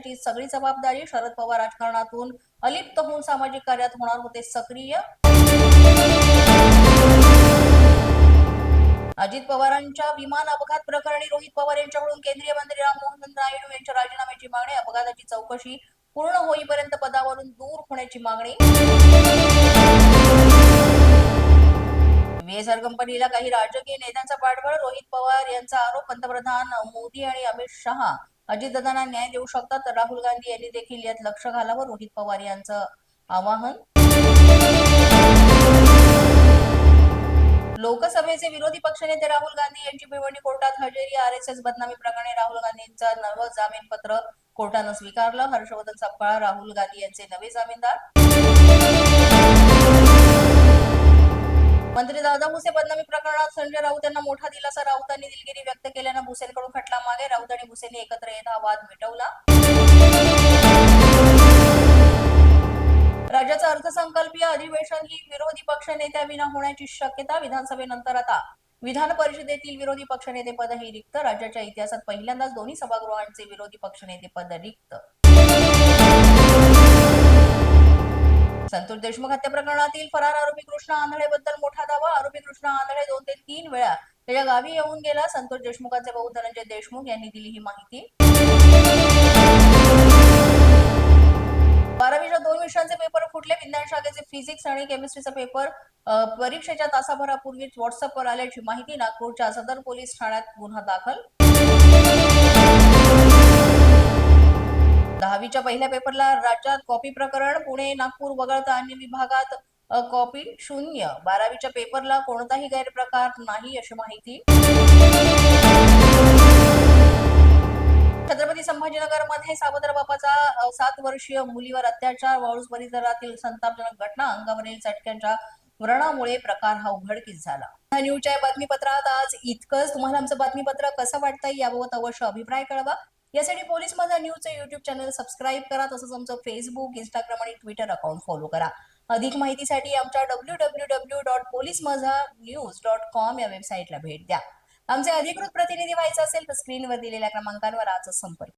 पक्षाची सगळी जबाबदारी. शरद पवार राजकारणातून अलिप्त होऊन सामाजिक कार्यात होणार होते सक्रिय. अजित पवारांच्या विमान अपघात प्रकरणी रोहित पवार यांच्याकडून केंद्रीय मंत्री राममोहन नायडू यांच्या राजीनाम्याची मागणी. अपघाताची चौकशी पूर्ण होईपर्यंत पदावरून दूर होण्याची मागणी. VSR कंपनीला काही राजकीय नेत्यांचा पाठबळ. रोहित पवार यांचा आरोप. पंतप्रधान मोदी आणि अमित शहा अजितदादांना न्याय देऊ शकतात, तर राहुल गांधी यांनी देखील यात लक्ष घालावं, रोहित पवार यांचं आवाहन. लोकसभेचे विरोधी पक्षनेते राहुल गांधी यांची भिवंडी कोर्टात हजेरी. RSS बदनामी प्रकरणी राहुल गांधींचं नवं जामीनपत्र कोर्टानं स्वीकारलं. हर्षवर्धन सपकाळ राहुल गांधी यांचे नवे जामीनदार. मंत्री दादा भुसे बदनामी प्रकरणात संजय राऊत यांना मोठा दिलासा. राऊतांनी दिलगिरी व्यक्त केल्यानं भुसेंकडून खटला मागे. राऊत आणि भुसेंनी एकत्र येत हा वाद मिटवला. राज्याचं अर्थसंकल्पीय अधिवेशन ही विरोधी पक्षनेत्याविना होण्याची शक्यता. विधानसभेनंतर आता विधान परिषदेतील विरोधी पक्षनेतेपदही रिक्त. राज्याच्या इतिहासात पहिल्यांदाच दोन्ही सभागृहांचे विरोधी पक्षनेतेपद रिक्त. संतोष देशमुख हत्या प्रकरणातील फरार आरोपी कृष्णा आंधळेबद्दल मोठा दावा. आरोपी कृष्णा आंधळे 2 ते 3 वेळा त्याच्या गावी येऊन गेला. संतोष देशमुखांचे भाऊ धनंजय देशमुख यांनी दिली ही माहिती. 12वीच्या 2 विषयांचे पेपर फुटले. विज्ञान शाखेचे फिजिक्स आणि केमिस्ट्रीचा पेपर परीक्षेच्या तासाभरापूर्वीच व्हॉट्सअपवर आल्याची माहिती. नागपूरच्या सदर पोलीस ठाण्यात गुन्हा दाखल. 10वीच्या पहिल्या पेपरला राज्यात कॉपी प्रकरण. पुणे, नागपूर वगळता अन्य विभागात कॉपी शून्य. 12वीच्या पेपरला कोणताही गैरप्रकार नाही अशी माहिती. छत्रपती संभाजीनगरमध्ये सावत्र बापाचा 7 वर्षीय मुलीवर अत्याचार. वाळूज परिसरातील संतापजनक घटना. अंगावरील चटक्यांच्या व्रणामुळे प्रकार हा उघडकीस झाला. न्यूजच्या बातमीपत्रात आज इतकंच. तुम्हाला आमचं बातमीपत्र कसं वाटतंय याबाबत अवश्य अभिप्राय कळवा. यासाठी पोलीस माझा न्यूजचं YouTube चॅनल सबस्क्राईब करा. तसंच आमचं फेसबुक, इंस्टाग्राम आणि ट्विटर अकाउंट फॉलो करा. अधिक माहितीसाठी आमच्या www.policemazhanews.com या वेबसाईटला भेट द्या. आमचे अधिकृत प्रतिनिधी व्हायचे असेल तर स्क्रीनवर दिलेल्या क्रमांकांवर आजच संपर्क